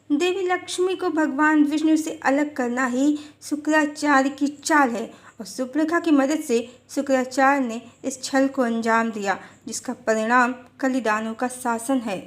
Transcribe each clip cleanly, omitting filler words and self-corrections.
देवी लक्ष्मी को भगवान विष्णु से अलग करना ही शुक्राचार्य की चाल है और सुपर्णखा की मदद से शुक्राचार्य ने इस छल को अंजाम दिया, जिसका परिणाम कलिदानों का शासन है।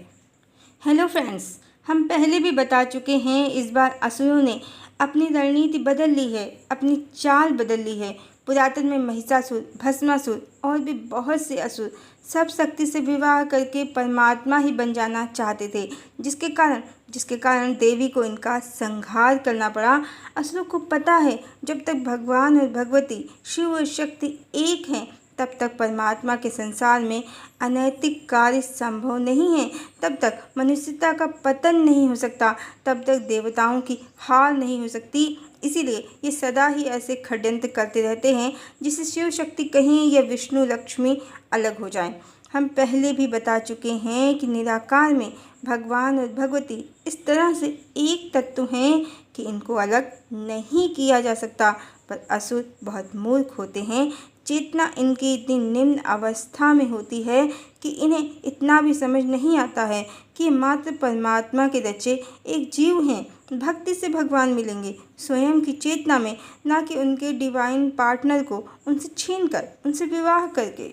हेलो फ्रेंड्स, हम पहले भी बता चुके हैं, इस बार असुरों ने अपनी रणनीति बदल ली है, अपनी चाल बदल ली है। पुरातन में महिषासुर, भस्मासुर और भी बहुत से असुर सब शक्ति से विवाह करके परमात्मा ही बन जाना चाहते थे, जिसके कारण देवी को इनका संहार करना पड़ा। असुरों को पता है, जब तक भगवान और भगवती शिव और शक्ति एक हैं, तब तक परमात्मा के संसार में अनैतिक कार्य संभव नहीं है, तब तक मनुष्यता का पतन नहीं हो सकता, तब तक देवताओं की हार नहीं हो सकती। इसीलिए ये सदा ही ऐसे षड्यंत्र करते रहते हैं जिससे शिव शक्ति कहीं या विष्णु लक्ष्मी अलग हो जाएं। हम पहले भी बता चुके हैं कि निराकार में भगवान और भगवती इस तरह से एक तत्व हैं कि इनको अलग नहीं किया जा सकता। पर असुर बहुत मूर्ख होते हैं। चेतना इनकी इतनी निम्न अवस्था में होती है कि इन्हें इतना भी समझ नहीं आता है कि मात्र परमात्मा के रचे एक जीव हैं। भक्ति से भगवान मिलेंगे स्वयं की चेतना में, ना कि उनके डिवाइन पार्टनर को उनसे छीनकर, उनसे विवाह करके।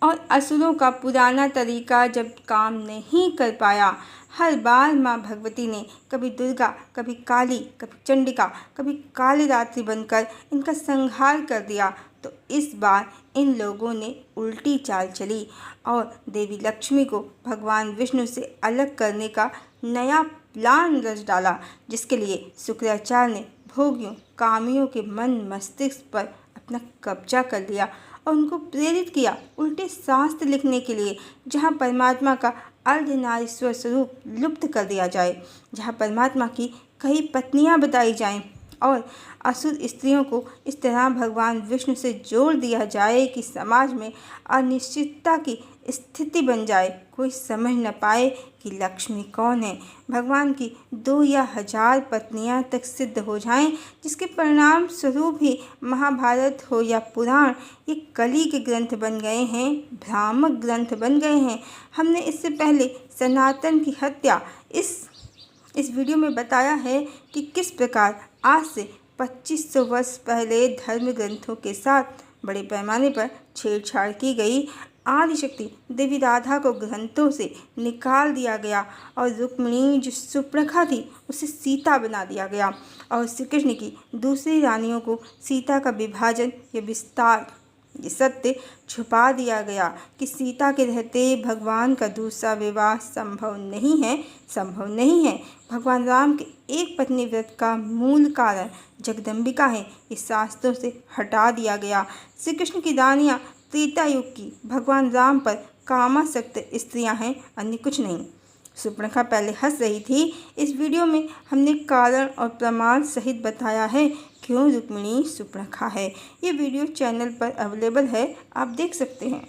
और असुरों का पुराना तरीका जब काम नहीं कर पाया, हर बार माँ भगवती ने कभी दुर्गा, कभी काली, कभी चंडिका, कभी कालरात्रि बनकर इनका संहार कर दिया, तो इस बार इन लोगों ने उल्टी चाल चली और देवी लक्ष्मी को भगवान विष्णु से अलग करने का नया प्लान रच डाला, जिसके लिए शुक्राचार्य ने भोगियों, कामियों के मन मस्तिष्क पर अपना कब्जा कर लिया और उनको प्रेरित किया उल्टे शास्त्र लिखने के लिए, जहाँ परमात्मा का अर्धनारीश्वर स्वरूप लुप्त कर दिया जाए, जहाँ परमात्मा की कई पत्नियाँ बताई जाएं और असुर स्त्रियों को इस तरह भगवान विष्णु से जोड़ दिया जाए कि समाज में अनिश्चितता की स्थिति बन जाए। कोई समझ न पाए कि लक्ष्मी कौन है। भगवान की 2 या 1000 पत्नियां तक सिद्ध हो जाएं, जिसके परिणाम स्वरूप ही महाभारत हो या पुराण, ये कली के ग्रंथ बन गए हैं, भ्रामक ग्रंथ बन गए हैं। हमने इससे पहले सनातन की हत्या इस वीडियो में बताया है कि किस प्रकार आज से 2500 वर्ष पहले धर्म ग्रंथों के साथ बड़े पैमाने पर छेड़छाड़ की गई। आदिशक्ति देवी राधा को ग्रंथों से निकाल दिया गया और रुक्मिणी जो सुपर्णखा थी उसे सीता बना दिया गया और श्री कृष्ण की दूसरी रानियों को सीता का विभाजन या विस्तार, ये सत्य छुपा दिया गया कि सीता के रहते भगवान का दूसरा विवाह संभव नहीं है। भगवान राम के एक पत्नी व्रत का मूल कारण जगदम्बिका है, इस शास्त्रों से हटा दिया गया। श्री कृष्ण की रानियां त्रेता युग की भगवान राम पर कामासक्त स्त्रियां हैं, अन्य कुछ नहीं। सुपर्णखा पहले हंस रही थी। इस वीडियो में हमने कारण और प्रमाण सहित बताया है क्यों रुक्मिणी सुपर्णखा है। ये वीडियो चैनल पर अवेलेबल है, आप देख सकते हैं।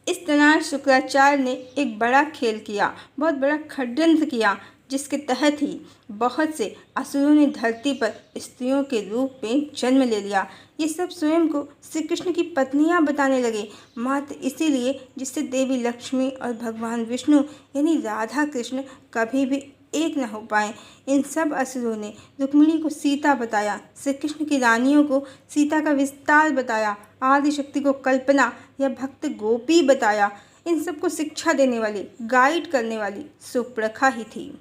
इस तरह शुक्राचार्य ने एक बड़ा खेल किया, बहुत बड़ा षड्यंत्र किया, जिसके तहत ही बहुत से असुरों ने धरती पर स्त्रियों के रूप में जन्म ले लिया। ये सब स्वयं को श्री कृष्ण की पत्नियां बताने लगे, मात्र इसीलिए जिससे देवी लक्ष्मी और भगवान विष्णु यानी राधा कृष्ण कभी भी एक न हो पाए। इन सब असुरों ने रुक्मिणी को सीता बताया, श्री कृष्ण की रानियों को सीता का विस्तार बताया, आदिशक्ति को कल्पना या भक्त गोपी बताया। इन सबको शिक्षा देने वाली, गाइड करने वाली सुपर्णखा ही थी।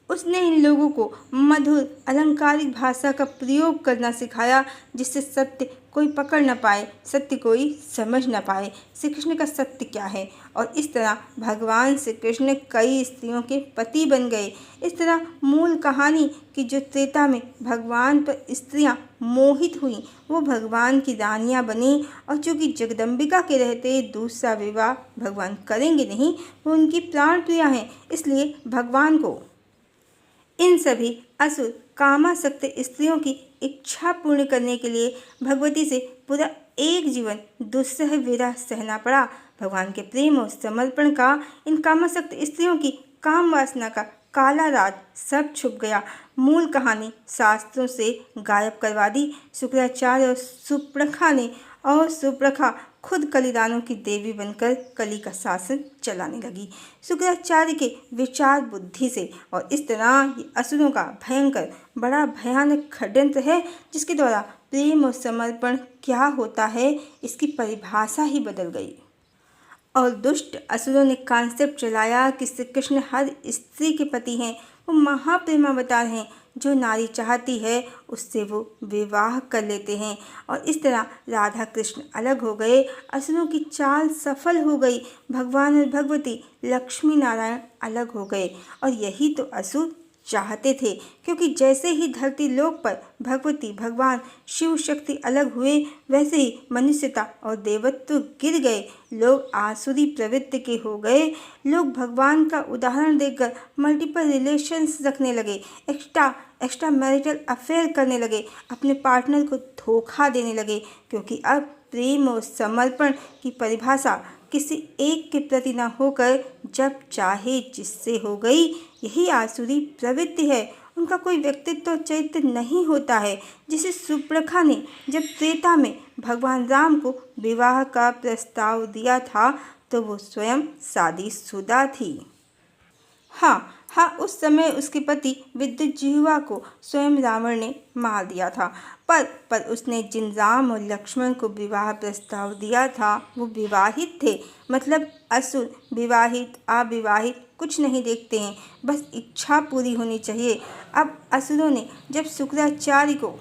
उसने इन लोगों को मधुर अलंकारिक भाषा का प्रयोग करना सिखाया, जिससे सत्य कोई पकड़ न पाए, सत्य कोई समझ न पाए, श्री कृष्ण का सत्य क्या है। और इस तरह भगवान श्री कृष्ण कई स्त्रियों के पति बन गए। इस तरह मूल कहानी कि जो त्रेता में भगवान पर स्त्रियां मोहित हुईं, वो भगवान की रानियां बनी, और चूँकि जगदम्बिका के रहते दूसरा विवाह भगवान करेंगे नहीं, वो उनकी प्राण प्रिया हैं, इसलिए भगवान को इन सभी असुर कामासक्त स्त्रियों की इच्छा पूर्ण करने के लिए भगवती से पूरा एक जीवन दुस्सह विरह सहना पड़ा। भगवान के प्रेम और समर्पण का इन कामासक्त स्त्रियों की काम वासना का काला राज सब छुप गया। मूल कहानी शास्त्रों से गायब करवा दी शुक्राचार्य और सुपर्णखा ने, और सुप्रखा खुद कलिदानों की देवी बनकर कली का शासन चलाने लगी। शुक्राचार्य के विचार बुद्धि से और इस तरह ये असुरों का भयंकर बड़ा भयानक षड्यंत्र है, जिसके द्वारा प्रेम और समर्पण क्या होता है इसकी परिभाषा ही बदल गई। और दुष्ट असुरों ने कॉन्सेप्ट चलाया कि श्री कृष्ण हर स्त्री के पति हैं, वो महाप्रेमावतार हैं, जो नारी चाहती है उससे वो विवाह कर लेते हैं। और इस तरह राधा कृष्ण अलग हो गए, असुरों की चाल सफल हो गई, भगवान और भगवती लक्ष्मी नारायण अलग हो गए। और यही तो असुर चाहते थे, क्योंकि जैसे ही धरती लोक पर भगवती भगवान शिव शक्ति अलग हुए, वैसे ही मनुष्यता और देवत्व गिर गए। लोग आसुरी प्रवृत्ति के हो गए। लोग भगवान का उदाहरण देखकर मल्टीपल रिलेशंस रखने लगे, एक्स्ट्रा मैरिटल अफेयर करने लगे, अपने पार्टनर को धोखा देने लगे, क्योंकि अब प्रेम और समर्पण की परिभाषा किसी एक के प्रति न होकर जब चाहे जिससे हो गई। यही आसुरी प्रवृत्ति है। उनका कोई व्यक्तित्व चरित्र नहीं होता है। जिसे सुप्रखा ने जब त्रेता में भगवान राम को विवाह का प्रस्ताव दिया था, तो वो स्वयं शादीशुदा थी। हाँ, उस समय उसके पति विद्युज्जिह्वा को स्वयं रावण ने मार दिया था। पर उसने जिन राम और लक्ष्मण को विवाह प्रस्ताव दिया था वो विवाहित थे। मतलब असुर विवाहित अविवाहित कुछ नहीं देखते हैं, बस इच्छा पूरी होनी चाहिए। अब असुरों ने जब शुक्राचार्य को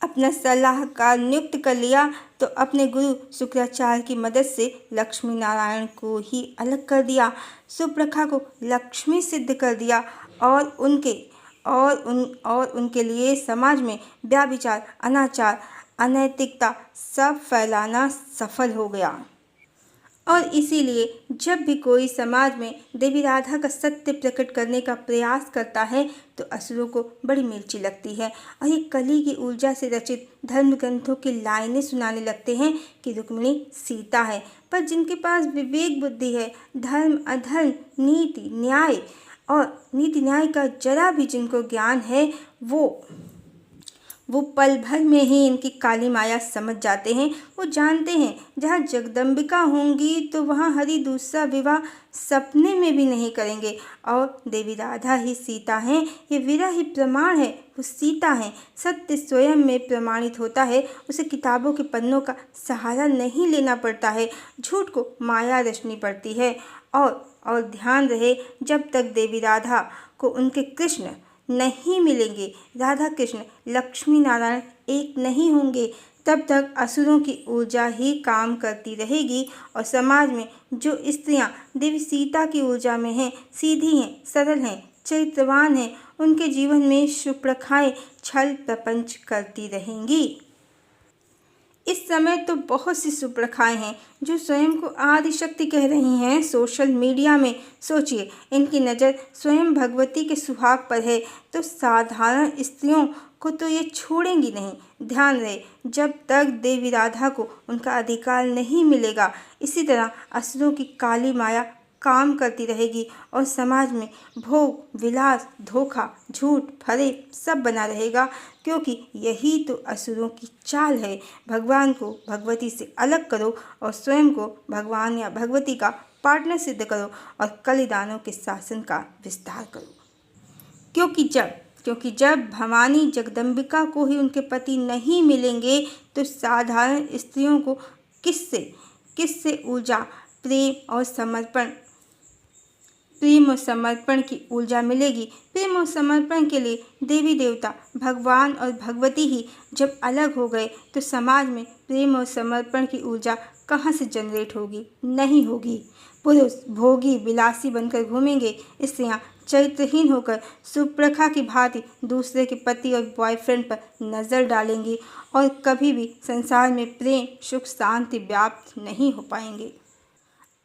अपना सलाहकार नियुक्त कर लिया, तो अपने गुरु शुक्राचार्य की मदद से लक्ष्मी नारायण को ही अलग कर दिया, सुप्रखा को लक्ष्मी सिद्ध कर दिया और उनके लिए समाज में व्यभिचार, अनाचार, अनैतिकता सब फैलाना सफल हो गया। और इसीलिए जब भी कोई समाज में देवी राधा का सत्य प्रकट करने का प्रयास करता है, तो असुरों को बड़ी मिर्ची लगती है और ये कली की ऊर्जा से रचित धर्म ग्रंथों की लाइनें सुनाने लगते हैं कि रुक्मिणी सीता है। पर जिनके पास विवेक बुद्धि है, धर्म अधर्म नीति न्याय का जरा भी जिनको ज्ञान है, वो पल भर में ही इनकी काली माया समझ जाते हैं। वो जानते हैं जहाँ जगदम्बिका होंगी तो वहाँ हरि दूसरा विवाह सपने में भी नहीं करेंगे। और देवी राधा ही सीता हैं, ये वीरा ही प्रमाण है, वो सीता हैं। सत्य स्वयं में प्रमाणित होता है, उसे किताबों के पन्नों का सहारा नहीं लेना पड़ता है, झूठ को माया रचनी पड़ती है। और ध्यान रहे, जब तक देवी राधा को उनके कृष्ण नहीं मिलेंगे, राधा कृष्ण लक्ष्मी नारायण एक नहीं होंगे, तब तक असुरों की ऊर्जा ही काम करती रहेगी। और समाज में जो स्त्रियां देवी सीता की ऊर्जा में हैं, सीधी हैं, सरल हैं, चरित्रवान हैं, उनके जीवन में सुप्रखाएं छल प्रपंच करती रहेंगी। इस समय तो बहुत सी सुप्रखाएं हैं जो स्वयं को आदिशक्ति कह रही हैं सोशल मीडिया में। सोचिए, इनकी नज़र स्वयं भगवती के सुहाग पर है, तो साधारण स्त्रियों को तो ये छोड़ेंगी नहीं। ध्यान रहे, जब तक देवी राधा को उनका अधिकार नहीं मिलेगा, इसी तरह असुरों की काली माया काम करती रहेगी और समाज में भोग विलास, धोखा, झूठ, फरेब सब बना रहेगा, क्योंकि यही तो असुरों की चाल है। भगवान को भगवती से अलग करो और स्वयं को भगवान या भगवती का पार्टनर सिद्ध करो और कलिदानों के शासन का विस्तार करो। क्योंकि जब भवानी जगदम्बिका को ही उनके पति नहीं मिलेंगे, तो साधारण स्त्रियों को किससे ऊर्जा, प्रेम और समर्पण की ऊर्जा मिलेगी। प्रेम और समर्पण के लिए देवी देवता भगवान और भगवती ही जब अलग हो गए, तो समाज में प्रेम और समर्पण की ऊर्जा कहाँ से जनरेट होगी? नहीं होगी। पुरुष भोगी विलासी बनकर घूमेंगे, स्त्रियाँ चरित्रहीन होकर सुप्रखा की भांति दूसरे के पति और बॉयफ्रेंड पर नज़र डालेंगी और कभी भी संसार में प्रेम, सुख, शांति व्याप्त नहीं हो पाएंगे।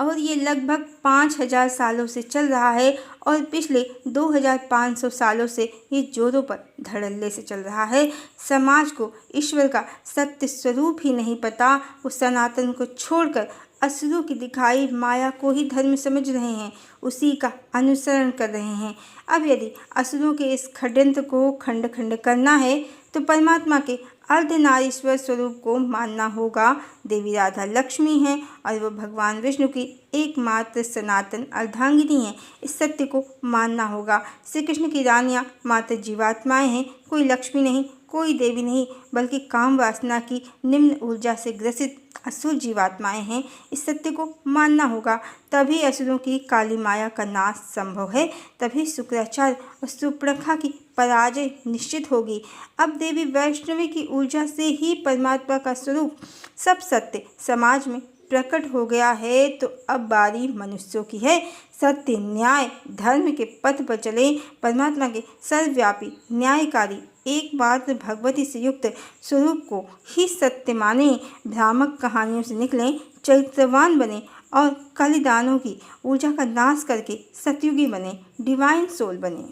और ये लगभग 5000 सालों से चल रहा है और पिछले 2500 सालों से ये जोरों पर धड़ल्ले से चल रहा है। समाज को ईश्वर का सत्य स्वरूप ही नहीं पता। वो सनातन को छोड़कर असुरों की दिखाई माया को ही धर्म समझ रहे हैं, उसी का अनुसरण कर रहे हैं। अब यदि असुरों के इस षड्यंत्र को खंड खंड करना है, तो परमात्मा के अर्धनारीश्वर स्वरूप को मानना होगा। देवी राधा लक्ष्मी हैं और वो भगवान विष्णु की एकमात्र सनातन अर्धांगिनी हैं। इस सत्य को मानना होगा। श्री कृष्ण की रानियाँ मात्र जीवात्माएं हैं, कोई लक्ष्मी नहीं, कोई देवी नहीं, बल्कि काम वासना की निम्न ऊर्जा से ग्रसित असुर जीवात्माएं हैं। इस सत्य को मानना होगा। तभी असुरों की काली माया का नाश संभव है, तभी शुक्राचार्य और सुपर्णखा की पराजय निश्चित होगी। अब देवी वैष्णवी की ऊर्जा से ही परमात्मा का स्वरूप सब सत्य समाज में प्रकट हो गया है। तो अब बारी मनुष्यों की है। सत्य, न्याय, धर्म के पथ पर चले। परमात्मा के सर्वव्यापी, न्यायकारी, एकमात्र भगवती से युक्त स्वरूप को ही सत्य माने। भ्रामक कहानियों से निकलें, चरित्रवान बने और कलिदानों की ऊर्जा का नाश करके सतयुगी बने, डिवाइन सोल बने।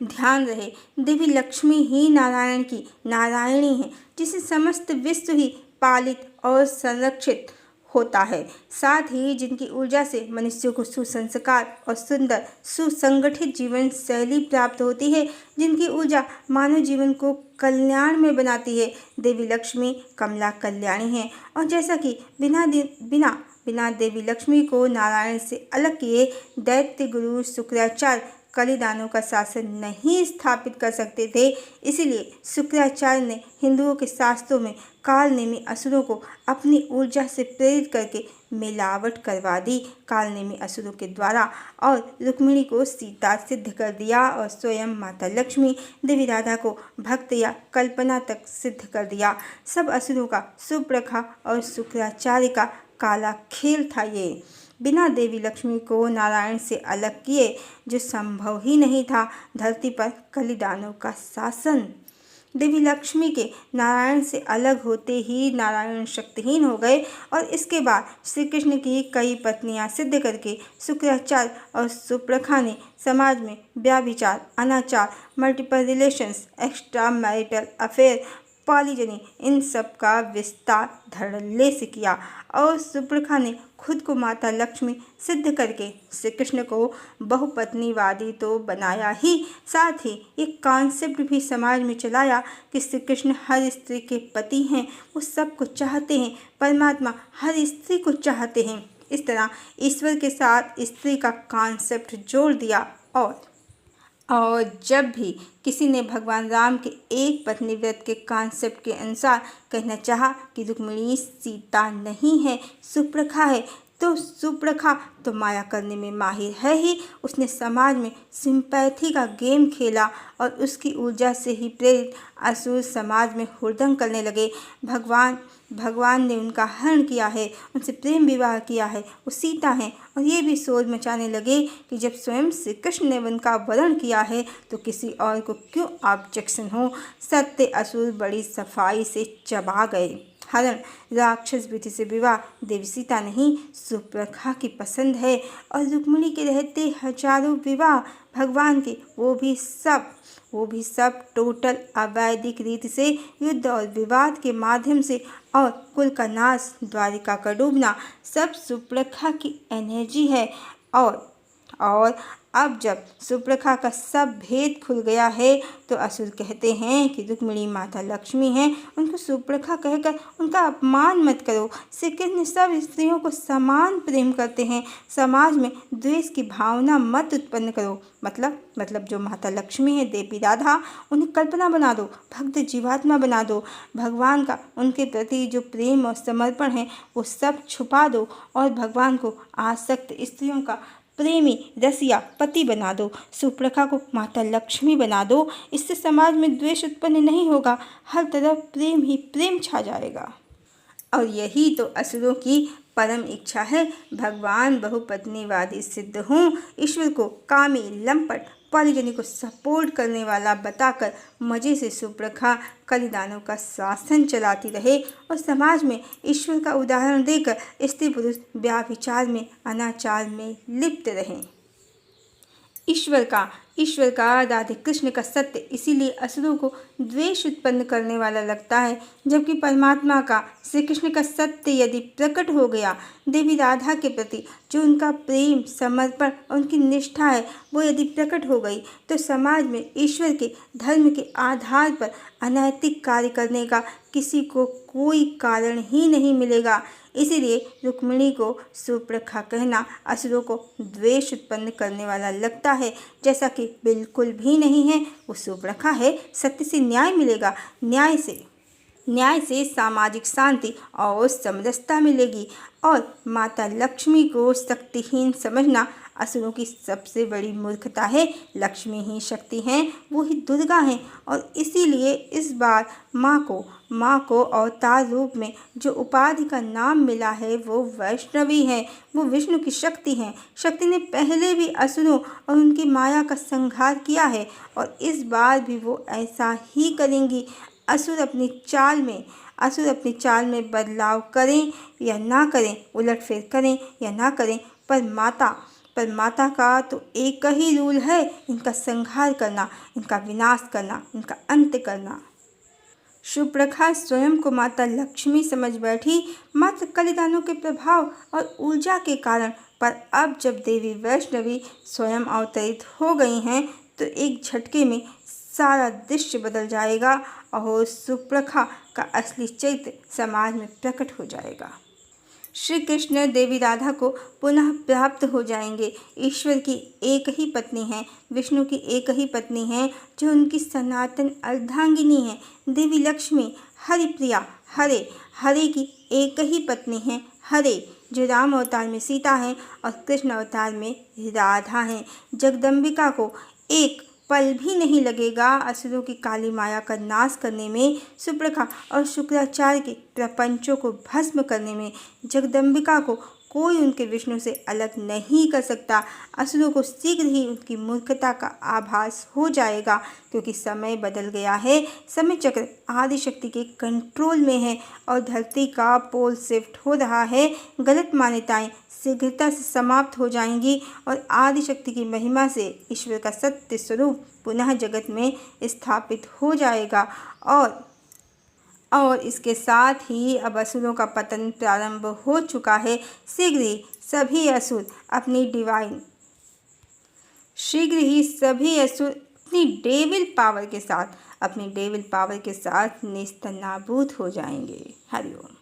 ध्यान रहे, देवी लक्ष्मी ही नारायण की नारायणी है, जिसे समस्त विश्व ही पालित और संरक्षित होता है। साथ ही जिनकी ऊर्जा से मनुष्यों को सुसंस्कार और सुंदर सुसंगठित जीवन शैली प्राप्त होती है, जिनकी ऊर्जा मानव जीवन को कल्याण में बनाती है। देवी लक्ष्मी कमला कल्याणी है। और जैसा कि बिना देवी लक्ष्मी को नारायण से अलग किए दैत्य गुरु शुक्राचार्य कलिदानों का शासन नहीं स्थापित कर सकते थे, इसीलिए शुक्राचार्य ने हिंदुओं के शास्त्रों में कालनेमी असुरों को अपनी ऊर्जा से प्रेरित करके मिलावट करवा दी। कालनेमी असुरों के द्वारा और रुक्मिणी को सीता सिद्ध कर दिया और स्वयं माता लक्ष्मी देवी राधा को भक्त या कल्पना तक सिद्ध कर दिया। सब असुरों का सुपर्णखा और शुक्राचार्य का काला खेल था ये। बिना देवी लक्ष्मी को नारायण से अलग किए जो संभव ही नहीं था धरती पर कलिदानों का शासन। देवी लक्ष्मी के नारायण से अलग होते ही नारायण शक्तिहीन हो गए और इसके बाद श्री कृष्ण की कई पत्नियां सिद्ध करके शुक्राचार्य और सुपर्णखा ने समाज में व्याभिचार, अनाचार, multiple relations, extra marital affair, polygyny, इन सब का विस्तार धड़ल्ले से किया और सुपर्णखा ने खुद को माता लक्ष्मी सिद्ध करके श्री कृष्ण को बहुपत्नीवादी तो बनाया ही, साथ ही एक कॉन्सेप्ट भी समाज में चलाया कि श्री कृष्ण हर स्त्री के पति हैं, वो सबको चाहते हैं, परमात्मा हर स्त्री को चाहते हैं। इस तरह ईश्वर के साथ स्त्री का कॉन्सेप्ट जोड़ दिया। और जब भी किसी ने भगवान राम के एक पत्नी व्रत के कॉन्सेप्ट के अनुसार कहना चाहा कि रुक्मिणी सीता नहीं है, सुपर्णखा है, तो सुपर्णखा तो माया करने में माहिर है ही। उसने समाज में सिंपैथी का गेम खेला और उसकी ऊर्जा से ही प्रेरित असुर समाज में हुड़दंग करने लगे। भगवान ने उनका हरण किया है, उनसे प्रेम विवाह किया है, वो सीता हैं। और ये भी शोर मचाने लगे कि जब स्वयं श्री कृष्ण ने उनका वरण किया है तो किसी और को क्यों ऑब्जेक्शन हो। सत्य असुर बड़ी सफाई से चबा गए। हरण, राक्षस बेटी से विवाह देवी सीता नहीं, सुपर्णखा की पसंद है। और रुक्मिणी के रहते हजारों विवाह भगवान के, वो भी सब टोटल अवैधिक रीति से, युद्ध और विवाद के माध्यम से, और कुल का नाश, द्वारिका का डूबना, सब सुपर्णखा की एनर्जी है। और अब जब सुपर्णखा का सब भेद खुल गया है तो असुर कहते हैं कि रुक्मिणी माता लक्ष्मी हैं, उनको सुपर्णखा कहकर उनका अपमान मत करो। श्री कृष्ण सब स्त्रियों को समान प्रेम करते हैं, समाज में द्वेष की भावना मत उत्पन्न करो। मतलब जो माता लक्ष्मी है देवी राधा, उन्हें कल्पना बना दो, भक्त जीवात्मा बना दो। भगवान का उनके प्रति जो प्रेम और समर्पण है वो सब छुपा दो और भगवान को आसक्त स्त्रियों का प्रेमी रसिया पति बना दो। सुपर्णखा को माता लक्ष्मी बना दो। इससे समाज में द्वेष उत्पन्न नहीं होगा, हर तरफ प्रेम ही प्रेम छा जाएगा। और यही तो असुरों की परम इच्छा है, भगवान बहुपत्नीवादी सिद्ध हों, ईश्वर को कामी, लंपट, पॉलीजनी को सपोर्ट करने वाला बताकर मजे से सुपर्णखा कलिदानों का शासन चलाती रहे और समाज में ईश्वर का उदाहरण देकर स्त्री पुरुष व्याभिचार में, अनाचार में लिप्त रहें। ईश्वर का ईश्वर का, राधे कृष्ण का सत्य इसीलिए असुरों को द्वेष उत्पन्न करने वाला लगता है, जबकि परमात्मा का, श्री कृष्ण का सत्य यदि प्रकट हो गया, देवी राधा के प्रति जो उनका प्रेम, समर्पण और उनकी निष्ठा है वो यदि प्रकट हो गई, तो समाज में ईश्वर के धर्म के आधार पर अनैतिक कार्य करने का किसी को कोई कारण ही नहीं मिलेगा। इसीलिए रुक्मिणी को सुप्रखा कहना असुरों को द्वेष उत्पन्न करने वाला लगता है, जैसा कि बिल्कुल भी नहीं है। वो सुप्रखा है, सत्य से न्याय मिलेगा, न्याय से सामाजिक शांति और समरसता मिलेगी। और माता लक्ष्मी को शक्तिहीन समझना असुरों की सबसे बड़ी मूर्खता है। लक्ष्मी ही शक्ति हैं, वो ही दुर्गा हैं, और इसीलिए इस बार माँ को अवतार रूप में जो उपाधि का नाम मिला है वो वैष्णवी है। वो विष्णु की शक्ति हैं। शक्ति ने पहले भी असुरों और उनकी माया का संहार किया है, और इस बार भी वो ऐसा ही करेंगी। असुर अपनी चाल में बदलाव करें या ना करें, उलटफेर करें या ना करें, पर माता का तो एक ही रूल है, इनका संहार करना, इनका विनाश करना, इनका अंत करना। सुप्रखा स्वयं को माता लक्ष्मी समझ बैठी, मात्र कलिदानों के प्रभाव और ऊर्जा के कारण। पर अब जब देवी वैष्णवी स्वयं अवतरित हो गई हैं, तो एक झटके में सारा दृश्य बदल जाएगा और सुप्रखा का असली चरित्र समाज में प्रकट हो जाएगा। श्री कृष्ण देवी राधा को पुनः प्राप्त हो जाएंगे। ईश्वर की एक ही पत्नी है, विष्णु की एक ही पत्नी है, जो उनकी सनातन अर्धांगिनी है। देवी लक्ष्मी हरिप्रिया, हरे की एक ही पत्नी है, हरे, जो राम अवतार में सीता हैं और कृष्ण अवतार में राधा हैं। जगदम्बिका को एक पल भी नहीं लगेगा असुरों की काली माया का नाश करने में, सुप्रखा और शुक्राचार्य के प्रपंचों को भस्म करने में। जगदम्बिका को कोई उनके विष्णु से अलग नहीं कर सकता। असुरों को शीघ्र ही उनकी मूर्खता का आभास हो जाएगा, क्योंकि समय बदल गया है। समय चक्र आदिशक्ति के कंट्रोल में है और धरती का पोल शिफ्ट हो रहा है। गलत मान्यताएं शीघ्रता से समाप्त हो जाएंगी और आदिशक्ति की महिमा से ईश्वर का सत्य स्वरूप पुनः जगत में स्थापित हो जाएगा। और इसके साथ ही अब असुरों का पतन प्रारंभ हो चुका है। शीघ्र ही सभी असुर अपनी डेविल पावर के साथ नेस्तनाबूद हो जाएंगे। हरिओम।